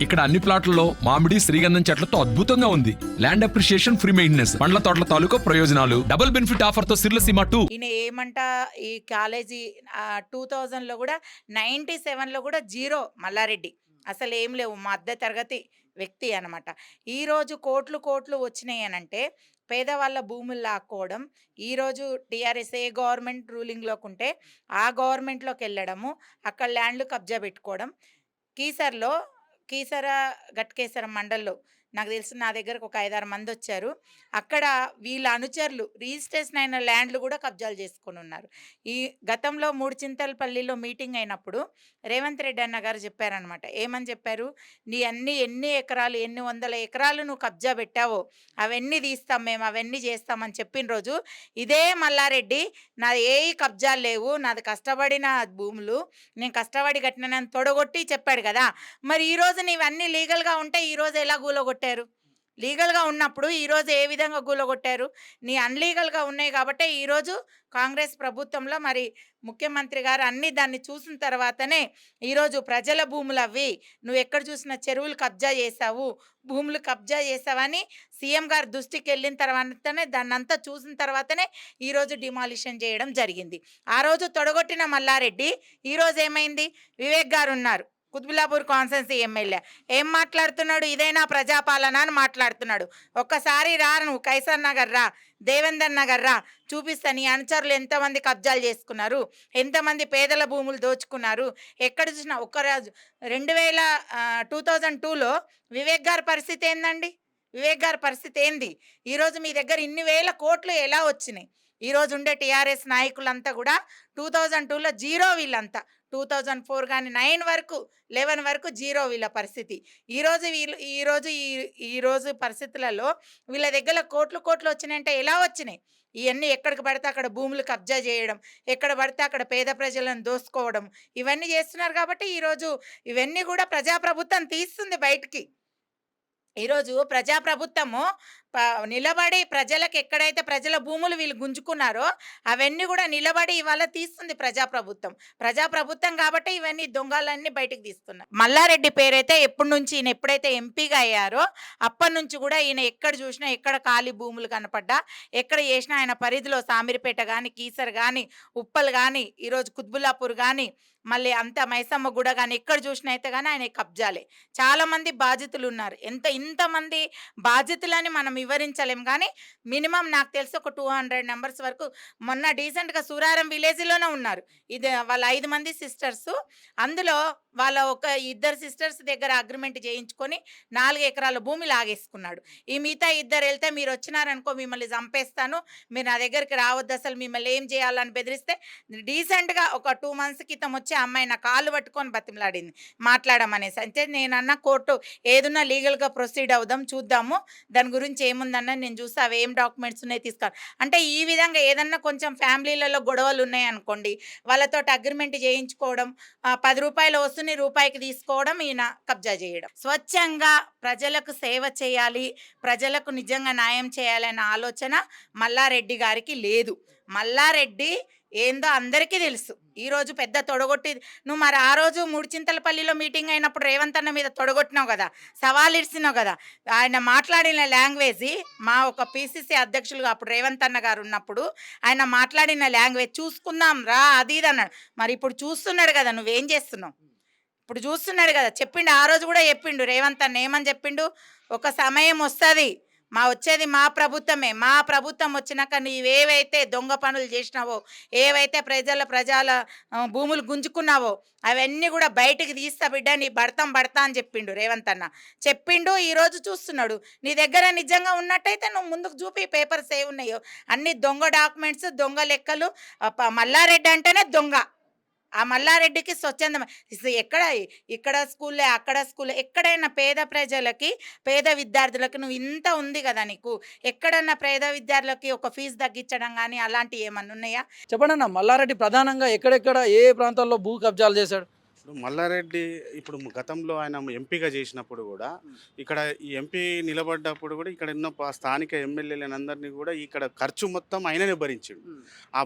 ఇక్కడ అన్ని ప్లాట్లలో మామిడి శ్రీగంధం చెట్లతో అద్భుతంగా ఉంది. ల్యాండ్ అప్రిషియేషన్, ఫ్రీ మెయింటెనెన్స్, పండ్ల తోటల తాలూకా ప్రయోజనాలు, డబుల్ బెనిఫిట్ ఆఫర్ తో సిర్లసీమ 2. ఈయన ఏమంట ఈ కాలేజీ 2000లో కూడా 97లో కూడా జీరో మల్లారెడ్డి. అసలు ఏం లేవు, మధ్య తరగతి వ్యక్తి అనమాట. ఈరోజు కోట్లు కోట్లు వచ్చినాయి అనంటే పేదవాళ్ళ భూములు లాక్కోవడం. ఈరోజు టీఆర్ఎస్ ఏ గవర్నమెంట్ రూలింగ్లోకి ఉంటే ఆ గవర్నమెంట్లోకి వెళ్ళడము, అక్కడ ల్యాండ్లు కబ్జా పెట్టుకోవడం. కీసర గట్కేసరం మండల్లో నాకు తెలిసి నా దగ్గరకు ఒక 5-6 మంది వచ్చారు. అక్కడ వీళ్ళ అనుచరులు రిజిస్ట్రేషన్ అయిన ల్యాండ్లు కూడా కబ్జాలు చేసుకొని ఉన్నారు. ఈ గతంలో మూడుచింతలపల్లిలో మీటింగ్ అయినప్పుడు రేవంత్ రెడ్డి అన్న గారు చెప్పారనమాట. ఏమని చెప్పారు? నీ ఎన్ని ఎకరాలు, ఎన్ని వందల ఎకరాలు నువ్వు కబ్జా పెట్టావో అవన్నీ తీస్తాం మేము, అవన్నీ చేస్తామని చెప్పిన రోజు ఇదే మల్లారెడ్డి నాది ఏ కబ్జాలు లేవు, నాది కష్టపడిన భూములు, నేను కష్టపడి కట్టినని తొడగొట్టి చెప్పాడు కదా. మరి ఈరోజు నీవన్నీ లీగల్గా ఉంటే ఈరోజు ఎలా కూలగొట్టారు? లీగల్గా ఉన్నప్పుడు ఈరోజు ఏ విధంగా కూలగొట్టారు? నీ అన్లీగల్గా ఉన్నాయి కాబట్టి ఈరోజు కాంగ్రెస్ ప్రభుత్వంలో మరి ముఖ్యమంత్రి గారు అన్ని దాన్ని చూసిన తర్వాతనే ఈరోజు ప్రజల భూములు అవి, నువ్వు ఎక్కడ చూసిన చెరువులు కబ్జా చేసావు, భూములు కబ్జా చేసావని సీఎం గారి దృష్టికి వెళ్ళిన తర్వాతనే దాన్నంతా చూసిన తర్వాతనే ఈరోజు డిమాలిషన్ చేయడం జరిగింది. ఆ రోజు తొడగొట్టిన మల్లారెడ్డి ఈరోజు ఏమైంది? వివేక్ గారు ఉన్నారు, కుత్బుల్లాపూర్ కాన్స్టిట్యున్సీ ఎమ్మెల్యే, ఏం మాట్లాడుతున్నాడు? ఇదేనా ప్రజాపాలన అని మాట్లాడుతున్నాడు. ఒక్కసారి రా, నువ్వు కైసర్ నగర్ రా, దేవేందర్ నగర్ రా, చూపిస్తా నీ అనుచరులు ఎంతమంది కబ్జాలు చేసుకున్నారు, ఎంతమంది పేదల భూములు దోచుకున్నారు. ఎక్కడ చూసినా ఒక్కరోజు 2002లో వివేక్ గారి పరిస్థితి ఏందండి? వివేక్ గారి పరిస్థితి ఏంది? ఈరోజు మీ దగ్గర ఇన్ని వేల కోట్లు ఎలా వచ్చినాయి? ఈరోజు ఉండే టీఆర్ఎస్ నాయకులంతా కూడా 2002లో జీరో, వీళ్ళంతా 2004 కానీ 9 వరకు 11 వరకు జీరో వీళ్ళ పరిస్థితి. ఈరోజు పరిస్థితులలో వీళ్ళ దగ్గర కోట్లు కోట్లు వచ్చినాయంటే ఎలా వచ్చినాయి? ఇవన్నీ ఎక్కడికి పడితే అక్కడ భూములు కబ్జా చేయడం, ఎక్కడ పడితే అక్కడ పేద ప్రజలను దోసుకోవడం, ఇవన్నీ చేస్తున్నారు. కాబట్టి ఈరోజు ఇవన్నీ కూడా ప్రజాప్రభుత్వం తీస్తుంది బయటికి. ఈరోజు ప్రజాప్రభుత్వము నిలబడి ప్రజలకు ఎక్కడైతే ప్రజల భూములు వీళ్ళు గుంజుకున్నారో అవన్నీ కూడా నిలబడి ఇవాళ తీస్తుంది ప్రజాప్రభుత్వం కాబట్టి ఇవన్నీ దొంగలన్నీ బయటకు తీస్తున్నారు. మల్లారెడ్డి పేరైతే ఎప్పటి నుంచి, ఈయన ఎప్పుడైతే ఎంపీగా అయ్యారో అప్పటి నుంచి కూడా ఈయన ఎక్కడ చూసినా, ఎక్కడ ఖాళీ భూములు కనపడ్డా, ఎక్కడ చేసినా ఆయన పరిధిలో సామిరిపేట కానీ, కీసర్ కానీ, ఉప్పల్ కానీ, ఈరోజు కుత్బుల్లాపూర్ కానీ, మళ్ళీ అంత మైసమ్మ గుడ కానీ, ఎక్కడ చూసినా అయితే కానీ ఆయన కబ్జాలే. చాలామంది బాధితులు ఉన్నారు. ఇంతమంది బాధితులని మనం వివరించలేం కానీ మినిమం నాకు తెలిసి ఒక 200 నెంబర్స్ వరకు మొన్న డీసెంట్గా సూరారం విలేజ్లోనే ఉన్నారు. ఇది వాళ్ళ 5 మంది సిస్టర్స్. అందులో వాళ్ళ ఒక 2 సిస్టర్స్ దగ్గర అగ్రిమెంట్ చేయించుకొని 4 ఎకరాల భూమి లాగేసుకున్నాడు. ఈ మిగతా 2 వెళ్తే మీరు వచ్చినారనుకో మిమ్మల్ని చంపేస్తాను, మీరు నా దగ్గరికి రావద్దు, అసలు మిమ్మల్ని ఏం చేయాలని బెదిరిస్తే డీసెంట్గా ఒక 2 మంత్స్ క్రితం వచ్చి అమ్మాయి నా కాళ్ళు పట్టుకొని బతిమలాడింది మాట్లాడమనేసి. అంటే నేనన్న కోర్టు ఏదున్నా లీగల్గా ప్రొసీడ్ అవుదాం, చూద్దాము, దాని గురించి ఏముందన్న నేను చూసి అవి ఏం డాక్యుమెంట్స్ ఉన్నాయి తీసుకోవాలి అంటే. ఈ విధంగా ఏదన్నా కొంచెం ఫ్యామిలీలలో గొడవలు ఉన్నాయి అనుకోండి, వాళ్ళతో అగ్రిమెంట్ చేయించుకోవడం, 10 రూపాయలు వస్తుని రూపాయికి తీసుకోవడం, ఈయన కబ్జా చేయడం. స్వచ్ఛంగా ప్రజలకు సేవ చేయాలి, ప్రజలకు నిజంగా న్యాయం చేయాలనే ఆలోచన మల్లారెడ్డి గారికి లేదు. మల్లారెడ్డి ఏందో అందరికీ తెలుసు. ఈరోజు పెద్ద తొడగొట్టి నువ్వు మరి ఆ రోజు మూడుచింతలపల్లిలో మీటింగ్ అయినప్పుడు రేవంత్ అన్న మీద తొడగొట్టినావు కదా, సవాల్ ఇచ్చినావు కదా. ఆయన మాట్లాడిన లాంగ్వేజ్, మా ఒక పిసిసి అధ్యక్షులుగా అప్పుడు రేవంత్ అన్న గారు ఉన్నప్పుడు ఆయన మాట్లాడిన లాంగ్వేజ్ చూసుకుందాం రా అది ఇది అన్నాడు. మరి ఇప్పుడు చూస్తున్నాడు కదా నువ్వేం చేస్తున్నావు, ఇప్పుడు చూస్తున్నాడు కదా. చెప్పిండు, ఆ రోజు కూడా చెప్పిండు రేవంత్ అన్న. ఏమని చెప్పిండు? ఒక సమయం వస్తుంది, వచ్చేది మా ప్రభుత్వమే, మా ప్రభుత్వం వచ్చినాక నీవేవైతే దొంగ పనులు చేసినావో, ఏవైతే ప్రజల భూములు గుంజుకున్నావో అవన్నీ కూడా బయటికి తీస్తా బిడ్డ, నీ పడతా అని చెప్పిండు రేవంత్ అన్న. చెప్పిండు, ఈరోజు చూస్తున్నాడు. నీ దగ్గర నిజంగా ఉన్నట్టయితే నువ్వు ముందుకు చూపి, పేపర్స్ ఏ ఉన్నాయో అన్ని దొంగ డాక్యుమెంట్స్, దొంగ లెక్కలు. మల్లారెడ్డి అంటేనే దొంగ. ఆ మల్లారెడ్డికి స్వచ్ఛంద ఇక్కడ స్కూల్లే, అక్కడ స్కూల్లో, ఎక్కడైనా పేద ప్రజలకి, పేద విద్యార్థులకు నువ్వు ఇంత ఉంది కదా నీకు, ఎక్కడన్నా పేద విద్యార్థులకి ఒక ఫీజు తగ్గించడం కానీ అలాంటివి ఏమన్నా ఉన్నాయా? చెప్పండి అన్న, మల్లారెడ్డి ప్రధానంగా ఎక్కడెక్కడ ఏ ప్రాంతాల్లో భూ కబ్జాలు చేశాడు? ఇప్పుడు మల్లారెడ్డి ఇప్పుడు గతంలో ఆయన ఎంపీగా చేసినప్పుడు కూడా ఇక్కడ ఈ ఎంపీ నిలబడ్డప్పుడు కూడా ఇక్కడ ఉన్న స్థానిక ఎమ్మెల్యేలందరినీ కూడా ఇక్కడ ఖర్చు మొత్తం ఆయననే భరించిండు. ఆ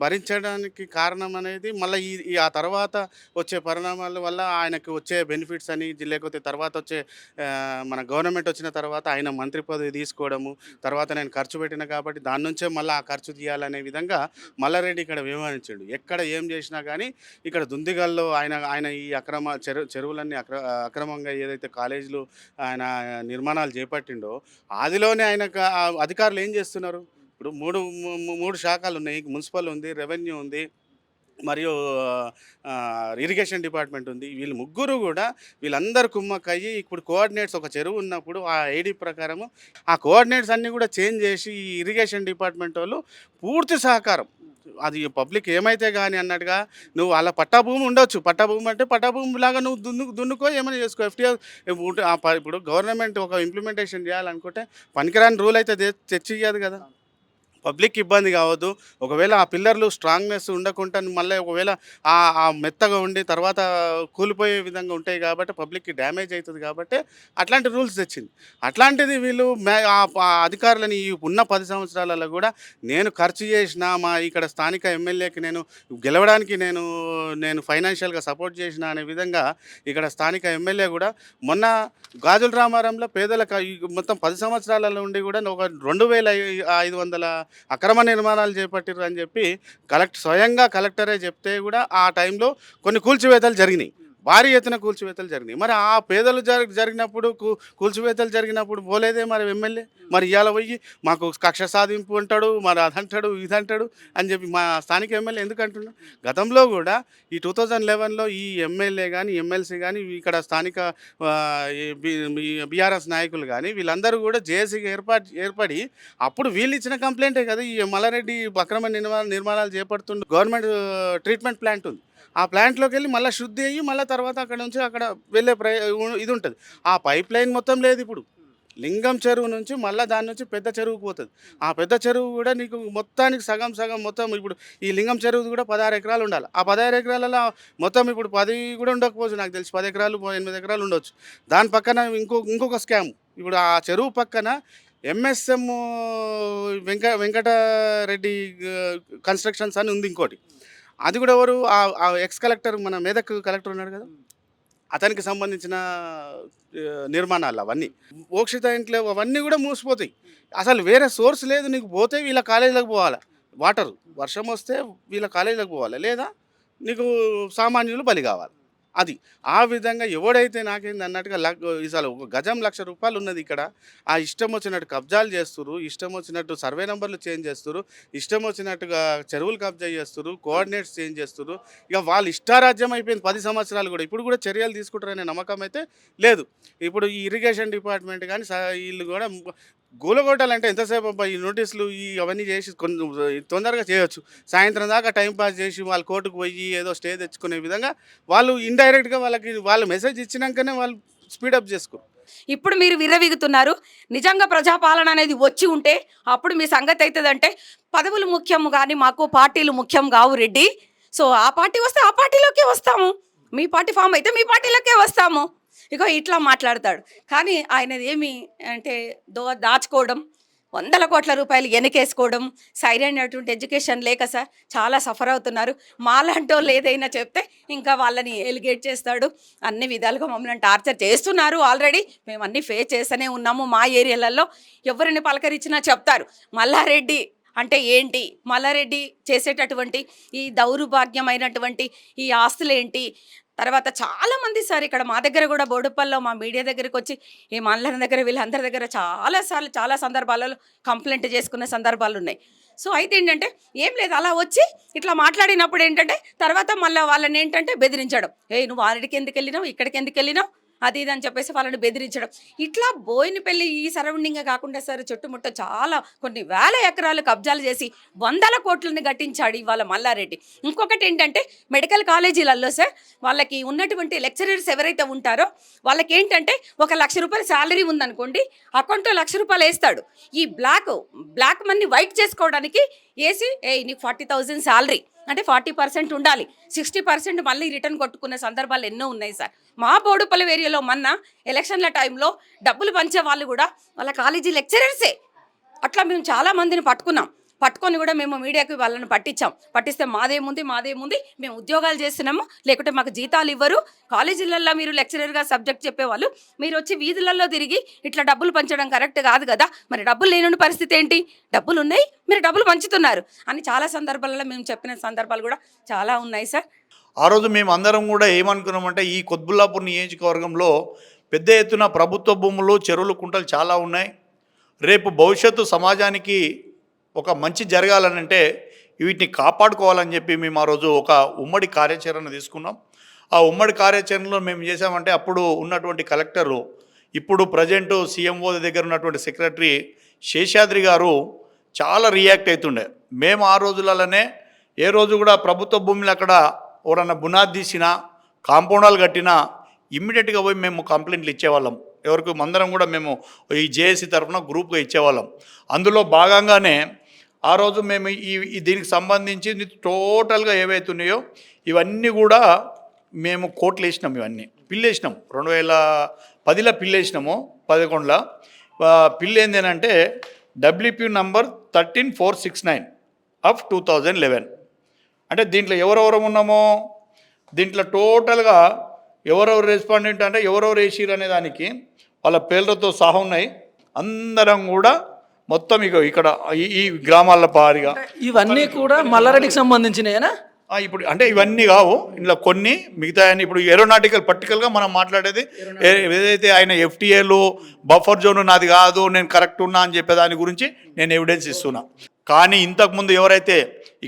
భరించడానికి కారణం అనేది మళ్ళీ ఆ తర్వాత వచ్చే పరిణామాల వల్ల ఆయనకు వచ్చే బెనిఫిట్స్ అని లేకపోతే తర్వాత వచ్చే మన గవర్నమెంట్ వచ్చిన తర్వాత ఆయన మంత్రి పదవి తీసుకోవడము, తర్వాత నేను ఖర్చు పెట్టిన కాబట్టి దాని నుంచే మళ్ళీ ఆ ఖర్చు తీయాలనే విధంగా మల్లారెడ్డి ఇక్కడ వ్యవహరించాడు. ఎక్కడ ఏం చేసినా కానీ ఇక్కడ దుందిగల్లో ఆయన ఆయన ఈ చెరువులన్నీ అక్రమంగా ఏదైతే కాలేజీలు ఆయన నిర్మాణాలు చేపట్టిండో ఆదిలోనే ఆయనకు అధికారులు ఏం చేస్తున్నారు? ఇప్పుడు మూడు శాఖలు ఉన్నాయి. మున్సిపల్ ఉంది, రెవెన్యూ ఉంది, మరియు ఇరిగేషన్ డిపార్ట్మెంట్ ఉంది. వీళ్ళు ముగ్గురు కూడా వీళ్ళందరూ కుమ్మక్కయ్యి ఇప్పుడు కోఆర్డినేట్స్ ఒక చెరువు ఉన్నప్పుడు ఆ ఐడి ప్రకారము ఆ కోఆర్డినేట్స్ అన్నీ కూడా చేంజ్ చేసి ఈ ఇరిగేషన్ డిపార్ట్మెంట్ వాళ్ళు పూర్తి సహకారం, అది పబ్లిక్ ఏమైతే కానీ అన్నట్టుగా నువ్వు అలా పట్టాభూమి ఉండొచ్చు, పట్టాభూమి అంటే పట్టాభూమి లాగా నువ్వు దున్నుకో ఏమైనా చేసుకో. ఎఫ్టీఆర్ ఇప్పుడు గవర్నమెంట్ ఒక ఇంప్లిమెంటేషన్ చేయాలనుకుంటే పనికిరాని రూల్ అయితే తెచ్చి ఇయ్యదు కదా. పబ్లిక్ ఇబ్బంది కావద్దు. ఒకవేళ ఆ పిల్లర్లు స్ట్రాంగ్నెస్ ఉండకుండా మళ్ళీ ఒకవేళ ఆ మెత్తగా ఉండి తర్వాత కూలిపోయే విధంగా ఉంటాయి కాబట్టి పబ్లిక్కి డ్యామేజ్ అవుతుంది కాబట్టి అట్లాంటి రూల్స్ తెచ్చింది. అట్లాంటిది వీళ్ళు ఆ అధికారులని ఈ ఉన్న 10 సంవత్సరాలలో కూడా నేను ఖర్చు చేసిన మా ఇక్కడ స్థానిక ఎమ్మెల్యేకి నేను గెలవడానికి నేను ఫైనాన్షియల్గా సపోర్ట్ చేసిన అనే విధంగా ఇక్కడ స్థానిక ఎమ్మెల్యే కూడా మొన్న గాజుల రామారంలో పేదలకు మొత్తం 10 సంవత్సరాలలో ఉండి కూడా ఒక 2500 అక్రమ నిర్మాణాలు చేపట్టిర్రు అని చెప్పి స్వయంగా కలెక్టరే చెప్తే కూడా ఆ టైంలో కొన్ని కూల్చివేతలు జరిగినాయి, భారీ ఎత్తున కూల్చివేతలు జరిగినాయి. మరి ఆ పేదలు జరిగినప్పుడు కూల్చివేతలు జరిగినప్పుడు పోలేదే మరి ఎమ్మెల్యే. మరి ఇవాళ పోయి మాకు కక్ష సాధింపు అంటాడు, మరి అదంటాడు ఇదంటాడు అని చెప్పి మా స్థానిక ఎమ్మెల్యే ఎందుకు అంటున్నాడు? గతంలో కూడా ఈ 2011లో ఈ ఎమ్మెల్యే కానీ ఎమ్మెల్సీ కానీ ఇక్కడ స్థానిక బీఆర్ఎస్ నాయకులు కానీ వీళ్ళందరూ కూడా జేఏసీగా ఏర్పడి అప్పుడు వీళ్ళు ఇచ్చిన కంప్లైంటే కదా ఈ మల్లారెడ్డి అక్రమ నిర్మాణాలు చేపడుతుండే గవర్నమెంట్ ట్రీట్మెంట్ ప్లాంట్ ఉంది. ఆ ప్లాంట్లోకి వెళ్ళి మళ్ళీ శుద్ధి అయ్యి మళ్ళీ తర్వాత అక్కడ నుంచి అక్కడ వెళ్ళే ఇది ఉంటుంది. ఆ పైప్ లైన్ మొత్తం లేదు. ఇప్పుడు లింగం చెరువు నుంచి మళ్ళీ దాని నుంచి పెద్ద చెరువుకు పోతుంది. ఆ పెద్ద చెరువు కూడా నీకు మొత్తానికి సగం మొత్తం ఇప్పుడు ఈ లింగం చెరువు కూడా 16 ఎకరాలు ఉండాలి. ఆ 16 ఎకరాలలో మొత్తం ఇప్పుడు 10 కూడా ఉండకపోవచ్చు, నాకు తెలిసి 10 ఎకరాలు 8 ఎకరాలు ఉండొచ్చు. దాని పక్కన ఇంకొక స్కామ్. ఇప్పుడు ఆ చెరువు పక్కన ఎంఎస్ఎం వెంకటరెడ్డి కన్స్ట్రక్షన్స్ అని ఉంది ఇంకోటి. అది కూడా ఎవరు ఆ ఎక్స్ కలెక్టర్ మన మెదక్ కలెక్టర్ ఉన్నాడు కదా, అతనికి సంబంధించిన నిర్మాణాలు అవన్నీ మోక్షిత ఇంట్లో అవన్నీ కూడా మూసిపోతాయి. అసలు వేరే సోర్స్ లేదు. నీకు పోతే వీళ్ళ కాలేజీలకు పోవాలి, వాటర్ వర్షం వస్తే వీళ్ళ కాలేజీలకు పోవాలి, లేదా నీకు సామాన్యులు బలి కావాలి. అది ఆ విధంగా ఎవడైతే నాకేంది అన్నట్టుగా అసలు ఒక గజం ₹1,00,000 ఉన్నది ఇక్కడ. ఆ ఇష్టం వచ్చినట్టు కబ్జాలు చేస్తున్నారు, ఇష్టం వచ్చినట్టు సర్వే నెంబర్లు చేంజ్ చేస్తున్నారు, ఇష్టం వచ్చినట్టుగా చెరువులు కబ్జా చేస్తున్నారు, కోఆర్డినేట్స్ చేంజ్ చేస్తున్నారు. ఇక వాళ్ళు ఇష్టారాజ్యం అయిపోయింది 10 సంవత్సరాలు కూడా. ఇప్పుడు కూడా చర్యలు తీసుకుంటారనే నమ్మకం అయితే లేదు. ఇప్పుడు ఈ ఇరిగేషన్ డిపార్ట్మెంట్ కానీ వీళ్ళు కూడా గూలగొట్టాలంటే ఎంతసేపు ఈ నోటీసులు అవన్నీ చేసి తొందరగా చేయొచ్చు. సాయంత్రం దాకా టైంపాస్ చేసి వాళ్ళు కోర్టుకు పోయి ఏదో స్టే తెచ్చుకునే విధంగా వాళ్ళు ఇండైరెక్ట్గా వాళ్ళు మెసేజ్ ఇచ్చినాకనే వాళ్ళు స్పీడప్ చేసుకో. ఇప్పుడు మీరు విర్రవీగుతున్నారు. నిజంగా ప్రజాపాలన అనేది వచ్చి ఉంటే అప్పుడు మీ సంగతి అవుతుందంటే పదవులు ముఖ్యం కానీ మాకు పార్టీలు ముఖ్యం కావు రెడ్డి. సో ఆ పార్టీ వస్తే ఆ పార్టీలోకే వస్తాము, మీ పార్టీ ఫామ్ అయితే మీ పార్టీలోకే వస్తాము. ఇగో ఇట్లా మాట్లాడతాడు. కానీ ఆయనది ఏమి అంటే దాచుకోవడం, ₹100 కోట్ల వెనకేసుకోవడం, సరైనటువంటి ఎడ్యుకేషన్ లేక సార్ చాలా సఫర్ అవుతున్నారు. మాలాంటి వాళ్ళు ఏదైనా చెప్తే ఇంకా వాళ్ళని ఎలిగేట్ చేస్తాడు. అన్ని విధాలుగా మమ్మల్ని టార్చర్ చేస్తున్నారు. ఆల్రెడీ మేము అన్నీ ఫేస్ చేస్తూనే ఉన్నాము. మా ఏరియాలలో ఎవరిని పలకరించినా చెప్తారు మల్లారెడ్డి అంటే ఏంటి, మల్లారెడ్డి చేసేటటువంటి ఈ దౌర్భాగ్యమైనటువంటి ఈ ఆస్తులేంటి. తర్వాత చాలామంది సార్ ఇక్కడ మా దగ్గర కూడా బోడుప్పల్లో మా మీడియా దగ్గరికి వచ్చి ఈ మల్లన్న దగ్గర వీళ్ళందరి దగ్గర చాలా సందర్భాలలో కంప్లైంట్ చేసుకున్న సందర్భాలు ఉన్నాయి. సో అయితే ఏంటంటే ఏం లేదు, అలా వచ్చి ఇట్లా మాట్లాడినప్పుడు ఏంటంటే తర్వాత మళ్ళీ వాళ్ళని ఏంటంటే బెదిరించడం. నువ్వు ఆడికి ఎందుకు వెళ్ళినావు, ఇక్కడికి ఎందుకు వెళ్ళినావు, అది ఇది అని చెప్పేసి వాళ్ళని బెదిరించడం. ఇట్లా బోయినపల్లి ఈ సరౌండింగే కాకుండా సార్ చుట్టుముట్ట చాలా కొన్ని వేల ఎకరాలు కబ్జాలు చేసి 100 కోట్లని గట్టించాడు ఇవాళ మల్లారెడ్డి. ఇంకొకటి ఏంటంటే మెడికల్ కాలేజీలలో సార్ వాళ్ళకి ఉన్నటువంటి లెక్చరర్స్ ఎవరైతే ఉంటారో వాళ్ళకి ఏంటంటే ₹1,00,000 శాలరీ ఉందనుకోండి, అకౌంట్లో ₹1,00,000 వేస్తాడు. ఈ బ్లాక్ మనీ వైట్ చేసుకోవడానికి వేసి నీకు 40,000 శాలరీ, అంటే 40% ఉండాలి, 60% మళ్ళీ రిటర్న్ కొట్టుకునే సందర్భాలు ఎన్నో ఉన్నాయి సార్. మా బోడుపల్లి ఏరియాలో మొన్న ఎలక్షన్ల టైంలో డబ్బులు పంచే వాళ్ళు కూడా వాళ్ళ కాలేజీ లెక్చరర్సే. అట్లా మేము చాలా మందిని పట్టుకొని కూడా మేము మీడియాకి వాళ్ళని పట్టిస్తే మాదేముంది మేము ఉద్యోగాలు చేస్తున్నాము, లేకుంటే మాకు జీతాలు ఇవ్వరు, కాలేజీలలో మీరు లెక్చరర్గా సబ్జెక్ట్ చెప్పేవాళ్ళు మీరు వచ్చి వీధులలో తిరిగి ఇట్లా డబ్బులు పంచడం కరెక్ట్ కాదు కదా, మరి డబ్బులు లేని పరిస్థితి ఏంటి, డబ్బులు ఉన్నాయి మీరు డబ్బులు పంచుతున్నారు అని చాలా సందర్భాలలో మేము చెప్పిన సందర్భాలు కూడా చాలా ఉన్నాయి సార్. ఆ రోజు మేము అందరం కూడా ఏమనుకున్నామంటే ఈ కొత్బుల్లాపూర్ నియోజకవర్గంలో పెద్ద ఎత్తున ప్రభుత్వ భూములు, చెరువులు, కుంటలు చాలా ఉన్నాయి. రేపు భవిష్యత్తు సమాజానికి ఒక మంచి జరగాలనంటే వీటిని కాపాడుకోవాలని చెప్పి మేము ఆ రోజు ఒక ఉమ్మడి కార్యాచరణ తీసుకున్నాం. ఆ ఉమ్మడి కార్యాచరణలో మేము చేసామంటే అప్పుడు ఉన్నటువంటి కలెక్టరు, ఇప్పుడు ప్రజెంట్ సీఎంఓ దగ్గర ఉన్నటువంటి సెక్రటరీ శేషాద్రి గారు చాలా రియాక్ట్ అవుతుండే. మేము ఆ రోజులలోనే ఏ రోజు కూడా ప్రభుత్వ భూములు అక్కడ ఎవరన్నా బునాది తీసినా, కాంపౌండాలు కట్టినా ఇమ్మీడియట్గా పోయి మేము కంప్లైంట్లు ఇచ్చేవాళ్ళం. ఎవరికి మందరం కూడా మేము ఈ జేఏసీ తరఫున గ్రూప్గా ఇచ్చేవాళ్ళం. అందులో భాగంగానే ఆ రోజు మేము దీనికి సంబంధించి టోటల్గా ఏవైతున్నాయో ఇవన్నీ కూడా మేము కోట్లు వేసినాం, ఇవన్నీ పిల్లేసినాం. 2010లో పిల్లేసినాము, 11లో పిల్లు ఏంటంటే WP నంబర్ 13469 ఆఫ్ 2011. అంటే దీంట్లో ఎవరెవరు ఉన్నామో దీంట్లో టోటల్గా ఎవరెవరు రెస్పాండెంట్ అంటే ఎవరెవరు వేసిరు అనే దానికి వాళ్ళ పేర్లతో సహా ఉన్నాయి. అందరం కూడా మొత్తం ఇక్కడ ఈ గ్రామాల పారిగా ఇవన్నీ కూడా మల్లారెడ్డికి సంబంధించినయేనా? ఇప్పుడు అంటే ఇవన్నీ కావు, ఇందులో కొన్ని మిగతా. ఇప్పుడు ఏరోనాటికల్ పర్టికల్గా మనం మాట్లాడేది ఏదైతే ఆయన FTAలు బఫర్ జోన్ నాది కాదు, నేను కరెక్ట్ ఉన్నా అని చెప్పే దాని గురించి నేను ఎవిడెన్స్ ఇస్తున్నా. కానీ ఇంతకుముందు ఎవరైతే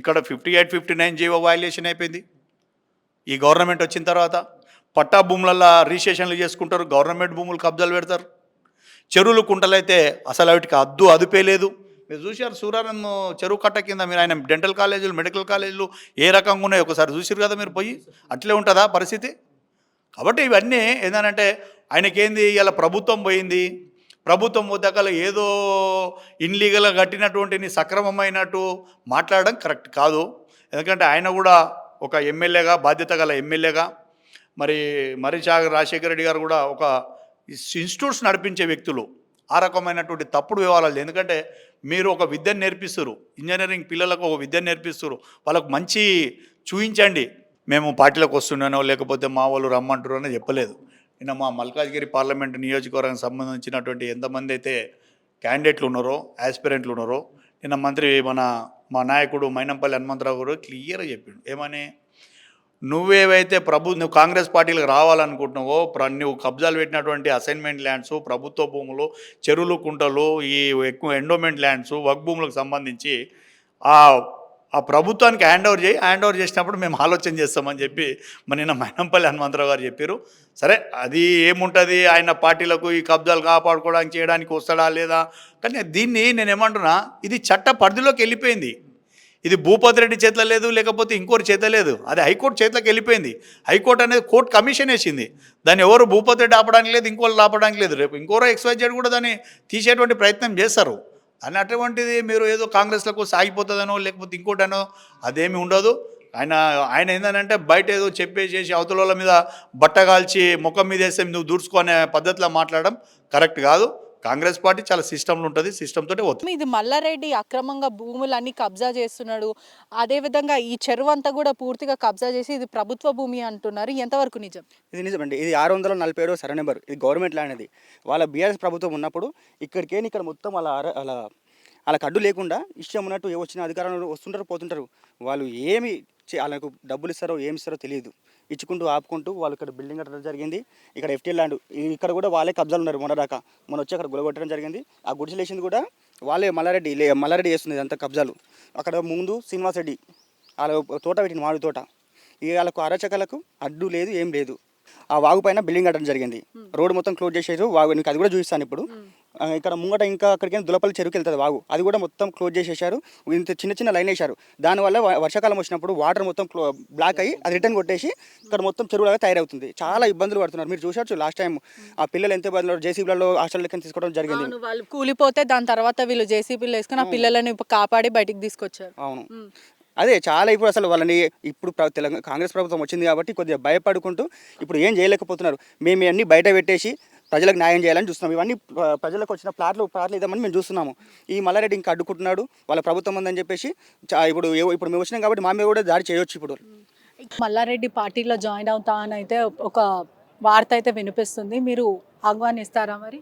ఇక్కడ 58, 59 జీవో వయలేషన్ అయిపోయింది. ఈ గవర్నమెంట్ వచ్చిన తర్వాత పట్టా భూములలో రిజిస్ట్రేషన్లు చేసుకుంటారు, గవర్నమెంట్ భూములు కబ్జాలు పెడతారు. చెరువులు, కుంటలైతే అసలు వాటికి అదుపే లేదు. మీరు చూశారు సూరారం చెరువు కట్ట కింద మీరు ఆయన డెంటల్ కాలేజీలు, మెడికల్ కాలేజీలు ఏ రకంగా ఉన్నాయో ఒకసారి చూసారు కదా మీరు పోయి. అట్లే ఉంటుందా పరిస్థితి? కాబట్టి ఇవన్నీ ఏంటంటే ఆయనకేంది ఇలా ప్రభుత్వం పోయింది, ప్రభుత్వం పోతాకల ఏదో ఇన్లీగల్గా కట్టినటువంటిని సక్రమమైనట్టు మాట్లాడడం కరెక్ట్ కాదు. ఎందుకంటే ఆయన కూడా ఒక ఎమ్మెల్యేగా, బాధ్యత గల ఎమ్మెల్యేగా, మరి రాజశేఖర రెడ్డి గారు కూడా ఒక ఇన్స్టిట్యూట్స్ నడిపించే వ్యక్తులు. ఆ రకమైనటువంటి తప్పుడు వ్యవహారాలు. ఎందుకంటే మీరు ఒక విద్యను నేర్పిస్తారు, ఇంజనీరింగ్ పిల్లలకు ఒక విద్యను నేర్పిస్తారు, వాళ్ళకు మంచి చూపించండి. మేము పార్టీలకు వస్తున్నానో లేకపోతే మా వాళ్ళు రమ్మంటారు అని చెప్పలేదు. నిన్న మా మల్కాజ్గిరి పార్లమెంటు నియోజకవర్గానికి సంబంధించినటువంటి ఎంతమంది అయితే క్యాండిడేట్లు ఉన్నారో, యాస్పిరెంట్లు ఉన్నారో, నిన్న మంత్రి మా నాయకుడు మైనంపల్లి హనుమంతరావు గారు క్లియర్గా చెప్పిండు. ఏమని, నువ్వేవైతే నువ్వు కాంగ్రెస్ పార్టీలకు రావాలనుకుంటున్నావో, నువ్వు కబ్జాలు పెట్టినటువంటి అసైన్మెంట్ ల్యాండ్స్, ప్రభుత్వ భూములు, చెరువులు, కుంటలు, ఈ ఎక్కువ ఎండోమెంట్ ల్యాండ్స్, వక్ భూములకు సంబంధించి ఆ ప్రభుత్వానికి హ్యాండ్ ఓవర్ చేసినప్పుడు మేము ఆలోచన చేస్తామని చెప్పి నిన్న మైనంపల్లి హనుమంతరావు గారు చెప్పారు. సరే, అది ఏముంటుంది, ఆయన పార్టీలకు ఈ కబ్జాలు కాపాడుకోవడానికి చేయడానికి వస్తాడా లేదా, కానీ దీన్ని నేను ఏమంటున్నా, ఇది చట్ట పరిధిలోకి వెళ్ళిపోయింది. ఇది భూపతి రెడ్డి చేతిలో లేదు, లేకపోతే ఇంకోటి చేతిలో లేదు, అది హైకోర్టు చేతిలోకి వెళ్ళిపోయింది. హైకోర్టు అనేది కోర్టు కమిషన్ వేసింది. దాన్ని ఎవరు భూపతి రెడ్డి ఆపడానికి లేదు, ఇంకోళ్ళు ఆపడానికి లేదు. రేపు ఇంకోరో XYZ కూడా దాన్ని తీసేటువంటి ప్రయత్నం చేస్తారు. అని అటువంటిది మీరు ఏదో కాంగ్రెస్లకు సాగిపోతుందనో లేకపోతే ఇంకోటనో అదేమి ఉండదు. ఆయన ఏంటంటే బయట ఏదో చెప్పేసేసి అవతల మీద బట్ట కాల్చి ముఖం మీద వేస్తే నువ్వు దూర్చుకునే పద్ధతిలో మాట్లాడడం కరెక్ట్ కాదు. కాంగ్రెస్ పార్టీ చాలా సిస్టంలో ఉంటుంది, సిస్టమ్ తోటే పోతుంది. ఇది మల్లారెడ్డి అక్రమంగా భూములన్నీ కబ్జా చేస్తున్నాడు, అదేవిధంగా ఈ చెరువు అంతా కూడా పూర్తిగా కబ్జా చేసి ఇది ప్రభుత్వ భూమి అంటున్నారు. ఎంతవరకు నిజం? ఇది నిజమండి. ఇది 647 సర్వే నెంబర్, ఇది గవర్నమెంట్ ల్యాండ్. అది వాళ్ళ BRS ప్రభుత్వం ఉన్నప్పుడు ఇక్కడ మొత్తం వాళ్ళకి అడ్డు లేకుండా ఇష్టం ఉన్నట్టు వచ్చిన అధికారులు వస్తుంటారు, పోతుంటారు. వాళ్ళు ఏమి వాళ్ళకు డబ్బులు ఇస్తారో ఏమి ఇస్తారో తెలియదు, ఇచ్చుకుంటూ ఆపుకుంటూ వాళ్ళు ఇక్కడ బిల్డింగ్ కట్టడం జరిగింది. ఇక్కడ FTA ల్యాండ్, ఇక్కడ కూడా వాళ్ళే కబ్జాలు ఉన్నారు. మొన్న వచ్చి అక్కడ గులగొట్టడం జరిగింది. ఆ గుడిసెలు వేసింది కూడా వాళ్ళే, మల్లారెడ్డి చేస్తుంది అంత కబ్జాలు. అక్కడ ముందు శ్రీనివాస్ రెడ్డి వాళ్ళ తోట పెట్టిన మామిడి తోట. ఇక వాళ్ళకు అరచకలకు అడ్డు లేదు, ఏం లేదు. ఆ వాగు పైన బిల్డింగ్ కట్టడం జరిగింది. రోడ్డు మొత్తం క్లోజ్ చేసేది. వాగు నీకు అది కూడా చూపిస్తాను ఇప్పుడు. ఇక్కడ ముంగట ఇంకా అక్కడికి దులపల్లి చెరువుకి వెళ్తుంది వాగు, అది కూడా మొత్తం క్లోజ్ చేసేసారు. ఇంత చిన్న లైన్ వేశారు. దానివల్ల వర్షాకాలం వచ్చినప్పుడు వాటర్ మొత్తం బ్లాక్ అయ్యి అది రిటర్న్ కొట్టేసి ఇక్కడ మొత్తం చెరువులాగా తయారవుతుంది. చాలా ఇబ్బందులు పడుతున్నారు. మీరు చూసారు లాస్ట్ టైం ఆ పిల్లలు ఎంత ఇబ్బందులు, JCBలలో హాస్టల్ లెక్క తీసుకోవడం జరిగింది. వాళ్ళు కూలిపోతే దాని తర్వాత వీళ్ళు JCBలు వేసుకుని ఆ పిల్లలని కాపాడి బయటికి తీసుకొచ్చారు. అవును. అదే చాలా ఇప్పుడు అసలు వాళ్ళని ఇప్పుడు తెలంగాణ కాంగ్రెస్ ప్రభుత్వం వచ్చింది కాబట్టి కొద్దిగా భయపడుకుంటూ ఇప్పుడు ఏం చేయలేకపోతున్నారు. మేము అన్నీ బయట పెట్టేసి ప్రజలకు న్యాయం చేయాలని చూస్తున్నాం. ఇవన్నీ ప్రజలకు వచ్చిన ప్లాట్లు ఇద్దామని మేము చూస్తున్నాము. ఈ మల్లారెడ్డి ఇంకా అడ్డుకుంటున్నాడు, వాళ్ళ ప్రభుత్వం ఉందని చెప్పేసి ఇప్పుడు మేము వచ్చినాం కాబట్టి మా మీద కూడా దాడి చేయొచ్చు. ఇప్పుడు మల్లారెడ్డి పార్టీలో జాయిన్ అవుతా అని అయితే ఒక వార్త అయితే వినిపిస్తుంది. మీరు ఆహ్వానిస్తారా మరి?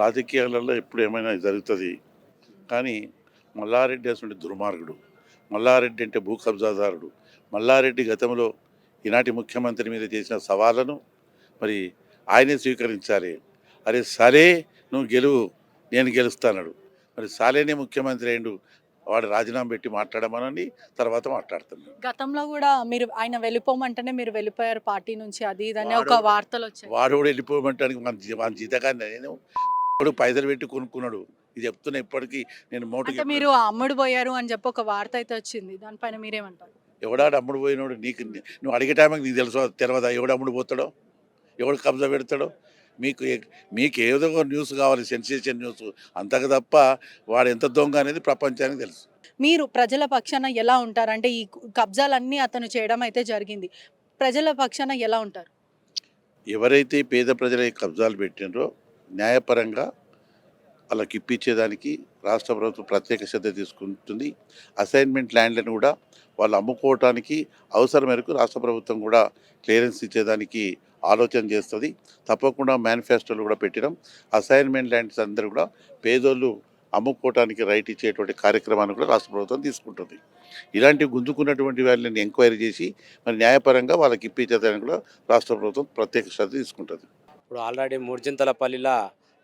రాజకీయాలలో ఎప్పుడు ఏమైనా జరుగుతుంది, కానీ మల్లారెడ్డి అసలు దుర్మార్గుడు. మల్లారెడ్డి అంటే భూ కబ్జాదారుడు. మల్లారెడ్డి గతంలో ఈనాటి ముఖ్యమంత్రి మీద చేసిన సవాళ్ళను మరి ఆయనే స్వీకరించాలి. అరే సరే నువ్వు గెలువు, నేను గెలుస్తాడు. మరి సాలేనే ముఖ్యమంత్రి అయిండు, వాడు రాజీనామా పెట్టి మాట్లాడమనండి, తర్వాత మాట్లాడుతున్నాడు. గతంలో కూడా మీరు ఆయన వెళ్ళిపోమంటేనే మీరు వెళ్ళిపోయారు పార్టీ నుంచి, అది ఇదనే ఒక వార్తలు వచ్చాయి. వాడు కూడా వెళ్ళిపోమంటానికి మన జీతకాన్ని నేను ఇప్పుడు పైసలు పెట్టి కొనుక్కున్నాడు. ఇది చెప్తున్నా ఇప్పటికీ నేను అంటే మోటుకి. మీరు అమ్ముడు పోయారు అని చెప్పి ఒక వార్త అయితే వచ్చింది, దానిపైన మీరేమంటారు? ఎవడాడు అమ్ముడు పోయినాడు? నువ్వు అడిగే టైంకి నీకు తెలియదా ఎవడు అమ్ముడు పోతాడో, ఎవడు కబ్జా పెడతాడో? మీకు ఏదో ఒక న్యూస్ కావాలి, సెన్సేషన్ న్యూస్, అంతకు తప్ప వాడు ఎంత దొంగ అనేది ప్రపంచానికి తెలుసు. మీరు ప్రజల పక్షాన ఎలా ఉంటారు? అంటే ఈ కబ్జాలన్నీ అతను చేయడం అయితే జరిగింది, ప్రజల పక్షాన ఎలా ఉంటారు? ఎవరైతే పేద ప్రజల కబ్జాలు పెట్టినరో న్యాయపరంగా వాళ్ళకి ఇప్పించేదానికి రాష్ట్ర ప్రభుత్వం ప్రత్యేక శ్రద్ధ తీసుకుంటుంది. అసైన్మెంట్ ల్యాండ్లను కూడా వాళ్ళు అమ్ముకోవటానికి అవసరం మేరకు రాష్ట్ర ప్రభుత్వం కూడా క్లియరెన్స్ ఇచ్చేదానికి ఆలోచన చేస్తుంది. తప్పకుండా మేనిఫెస్టోలు కూడా పెట్టడం, అసైన్మెంట్ ల్యాండ్స్ అందరూ కూడా పేదోళ్ళు అమ్ముకోవటానికి రైట్ ఇచ్చేటువంటి కార్యక్రమాన్ని కూడా రాష్ట్ర ప్రభుత్వం తీసుకుంటుంది. ఇలాంటివి గుంజుకున్నటువంటి వాళ్ళని ఎంక్వైరీ చేసి మరి న్యాయపరంగా వాళ్ళకి ఇప్పించేదానికి కూడా రాష్ట్ర ప్రభుత్వం ప్రత్యేక శ్రద్ధ తీసుకుంటుంది. ఇప్పుడు ఆల్రెడీ మూర్జింతలపల్లిలో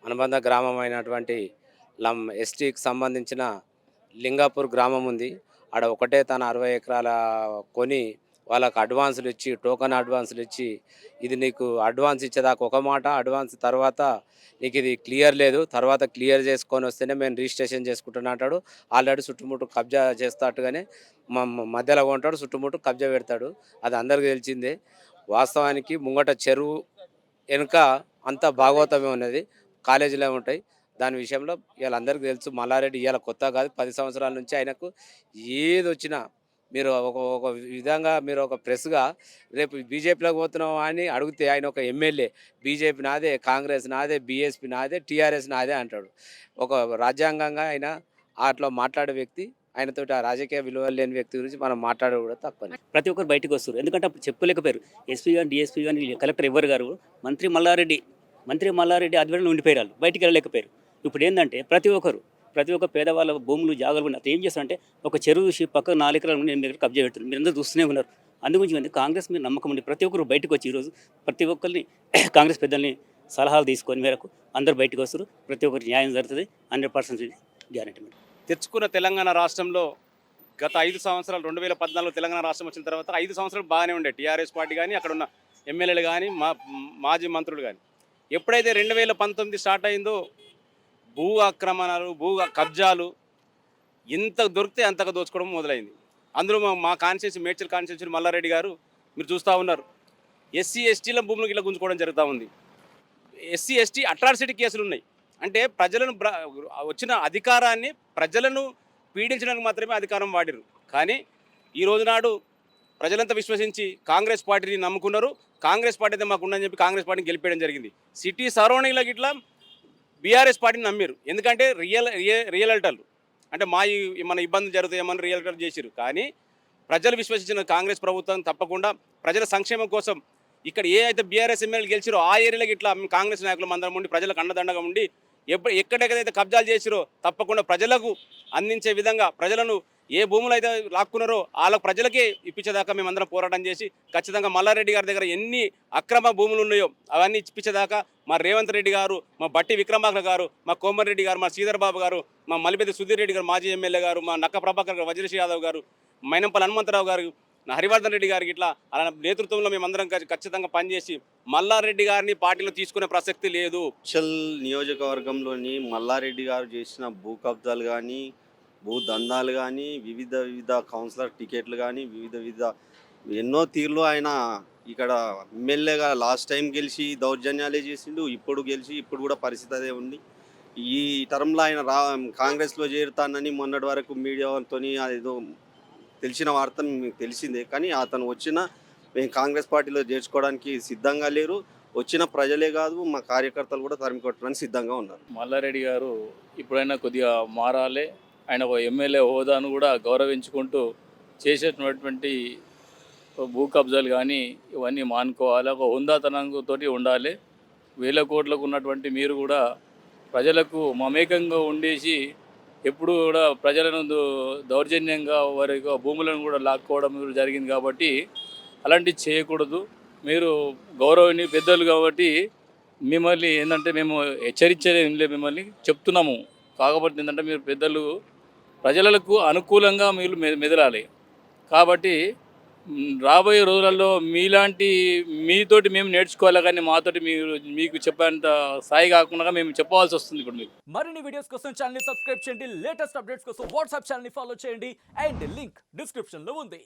అనుబంధ గ్రామం అయినటువంటి ఎస్టీకి సంబంధించిన లింగాపూర్ గ్రామం ఉంది. ఆడ ఒకటే తన 60 ఎకరాల కొని వాళ్ళకు అడ్వాన్సులు ఇచ్చి, టోకన్ అడ్వాన్సులు ఇచ్చి, ఇది నీకు అడ్వాన్స్ ఇచ్చేదాకా ఒక మాట, అడ్వాన్స్ తర్వాత నీకు ఇది క్లియర్ లేదు, తర్వాత క్లియర్ చేసుకొని వస్తేనే మేము రిజిస్ట్రేషన్ చేసుకుంటున్నా అంటాడు. ఆల్రెడీ చుట్టుముట్టు కబ్జా చేస్తాట్టుగానే మధ్యలో ఉంటాడు, చుట్టుముట్టు కబ్జా పెడతాడు. అది అందరికీ తెలిసిందే. వాస్తవానికి ముంగట చెరువు వెనుక అంతా భాగవతమే ఉన్నది, కాలేజీలో ఉంటాయి. దాని విషయంలో ఇవాళ అందరికీ తెలుసు. మల్లారెడ్డి ఇవాళ కొత్త కాదు, 10 సంవత్సరాల నుంచి ఆయనకు ఏది వచ్చినా మీరు ఒక విధంగా మీరు ఒక ప్రెస్గా రేపు బీజేపీలోకి పోతున్నాం అని అడిగితే ఆయన ఒక ఎమ్మెల్యే బీజేపీ నాదే, కాంగ్రెస్ నాదే, బీఎస్పీ నాదే, టీఆర్ఎస్ నాదే అంటాడు. ఒక రాజ్యాంగంగా ఆయన అట్లా మాట్లాడే వ్యక్తి, ఆయనతో ఆ రాజకీయ విలువలు లేని వ్యక్తి గురించి మనం మాట్లాడే కూడా తప్పని. ప్రతి ఒక్కరు బయటకు వస్తారు, ఎందుకంటే అప్పుడు చెప్పలేకపోయారు. ఎస్పీ కానీ, డిఎస్పీ కానీ, కలెక్టర్ ఎవరు గారు మంత్రి మల్లారెడ్డి ఆధ్వర్యంలో ఉండిపోయారు, బయటికి వెళ్ళలేకపోయారు. ఇప్పుడు ఏంటంటే ప్రతి ఒక్క పేదవాళ్ళ భూములు, జాగాలు ఉన్నాయి. ఏం చేస్తారంటే ఒక చెరువు చూసి పక్క 4 ఎకరాల నుండి 8 ఎకరాలు కబ్జా పెడతారు. మీరు అందరూ చూస్తూనే ఉన్నారు. అందుగురించి కాంగ్రెస్ మీద నమ్మకం ఉండి ప్రతి ఒక్కరు బయటకు వచ్చి ఈరోజు ప్రతి ఒక్కరిని కాంగ్రెస్ పెద్దల్ని సలహాలు తీసుకొని మేరకు అందరూ బయటకు వస్తారు. ప్రతి ఒక్కరికి న్యాయం జరుగుతుంది, 100% గ్యారెంటీ. తెచ్చుకున్న తెలంగాణ రాష్ట్రంలో గత 5 సంవత్సరాలు 2014 తెలంగాణ రాష్ట్రం వచ్చిన తర్వాత 5 సంవత్సరాలు బాగానే ఉండే టీఆర్ఎస్ పార్టీ కానీ, అక్కడ ఉన్న ఎమ్మెల్యేలు కానీ, మాజీ మంత్రులు కానీ. ఎప్పుడైతే 2019 స్టార్ట్ అయిందో భూ ఆక్రమణలు, భూ కబ్జాలు ఎంత దొరికితే అంతగా దోచుకోవడం మొదలైంది. అందులో మా కాన్స్టిట్యూన్సీ, మేడ్చల్ కాన్స్టిట్యూన్సీ మల్లారెడ్డి గారు మీరు చూస్తూ ఉన్నారు, ఎస్సీ ఎస్టీల భూములకు ఇలా గుంజుకోవడం జరుగుతూ ఉంది. ఎస్సీ ఎస్టీ అట్రాసిటీ కేసులు ఉన్నాయి. అంటే ప్రజలను వచ్చిన అధికారాన్ని ప్రజలను పీడించడానికి మాత్రమే అధికారం వాడిరు. కానీ ఈ రోజు నాడు ప్రజలంతా విశ్వసించి కాంగ్రెస్ పార్టీని నమ్ముకున్నారు. కాంగ్రెస్ పార్టీ అయితే మాకు ఉందని చెప్పి కాంగ్రెస్ పార్టీని గెలిపేయడం జరిగింది. సిటీ సరౌండింగ్లోకి ఇట్లా బీఆర్ఎస్ పార్టీని నమ్మారు. ఎందుకంటే రియల్టర్లు అంటే మన ఇబ్బందులు జరుగుతాయేమని రియల్టర్ చేసిరు. కానీ ప్రజలు విశ్వసించిన కాంగ్రెస్ ప్రభుత్వం తప్పకుండా ప్రజల సంక్షేమం కోసం ఇక్కడ ఏ అయితే బీఆర్ఎస్ ఎమ్మెల్యేలు గెలిచిరో ఆ ఏరియాలోకి ఇట్లా కాంగ్రెస్ నాయకులు అందరం ఉండి ప్రజలకు అండదండగా ఉండి ఎక్కడెక్కడైతే కబ్జాలు చేసిరో తప్పకుండా ప్రజలకు అందించే విధంగా, ప్రజలను ఏ భూములు అయితే లాక్కున్నారో వాళ్ళ ప్రజలకే ఇప్పించేదాకా మేమందరం పోరాటం చేసి ఖచ్చితంగా మల్లారెడ్డి గారి దగ్గర ఎన్ని అక్రమ భూములు ఉన్నాయో అవన్నీ ఇప్పించేదాకా మా రేవంత్ రెడ్డి గారు, మా బట్టి విక్రమార్క గారు, మా కోమరెడ్డి గారు, మా శ్రీధర్ బాబు గారు, మా మల్లిపెద్ది సుధీర్ రెడ్డి గారు మాజీ ఎమ్మెల్యే గారు, మా నక్క ప్రభాకర్ గారు, వజ్రేష్ యాదవ్ గారు, మైనంపల్లి హనుమంతరావు గారు, హరివర్ధన్ రెడ్డి గారికి ఇట్లా అలా నేతృత్వంలో మేమందరం ఖచ్చితంగా పనిచేసి మల్లారెడ్డి గారిని పార్టీలో తీసుకునే ప్రసక్తి లేదు. మేడ్చల్ నియోజకవర్గంలోని మల్లారెడ్డి గారు చేసిన భూ కబ్జాలు కానీ, భూ దందాలు కానీ, వివిధ కౌన్సిలర్ టికెట్లు కానీ, వివిధ ఎన్నో తీర్లు ఆయన ఇక్కడ ఎమ్మెల్యేగా లాస్ట్ టైం గెలిచి దౌర్జన్యాలే చేసిండు, ఇప్పుడు గెలిచి ఇప్పుడు కూడా పరిస్థితి అదే ఉంది. ఈ టర్మ్లో ఆయన కాంగ్రెస్లో చేరుతానని మొన్నటి వరకు మీడియాతో అదేదో తెలిసిన వార్త మీకు తెలిసిందే. కానీ అతను మేము కాంగ్రెస్ పార్టీలో చేర్చుకోవడానికి సిద్ధంగా లేరు. వచ్చిన ప్రజలే కాదు, మా కార్యకర్తలు కూడా తరిమి కొట్టడానికి సిద్ధంగా ఉన్నారు. మల్లారెడ్డి గారు ఇప్పుడైనా కొద్దిగా మారాలి. ఆయన ఒక ఎమ్మెల్యే హోదాను కూడా గౌరవించుకుంటూ చేసేటటువంటి భూ కబ్జాలు కానీ ఇవన్నీ మానుకోవాలి. ఒక హుందాతనంతో ఉండాలి. 1000 కోట్లకు ఉన్నటువంటి మీరు కూడా ప్రజలకు మమేకంగా ఉండేసి ఎప్పుడు కూడా ప్రజలను దౌర్జన్యంగా వారి యొక్క భూములను కూడా లాక్కోవడం జరిగింది. కాబట్టి అలాంటివి చేయకూడదు. మీరు గౌరవనీయ పెద్దలు కాబట్టి మిమ్మల్ని ఏంటంటే మేము హెచ్చరించలేదు, మిమ్మల్ని చెప్తున్నాము. కాకపోతే ఏంటంటే మీరు పెద్దలు ప్రజలకు అనుకూలంగా మీరు మెదలాలి. కాబట్టి రాబోయే రోజులలో మీతోటి మేము నేర్చుకోవాలి, కానీ మాతోటి మీకు చెప్పేంత స్థాయి కాకుండా మేము చెప్పవలసి వస్తుంది. ఇప్పుడు మీకు మరిన్ని వీడియోస్ కోసం ఛానల్ ని సబ్స్క్రైబ్ చేయండి. లేటెస్ట్ అప్డేట్స్ కోసం వాట్సాప్ ఛానల్ ని ఫాలో చేయండి. అండ్ లింక్ డిస్క్రిప్షన్ లో ఉంది.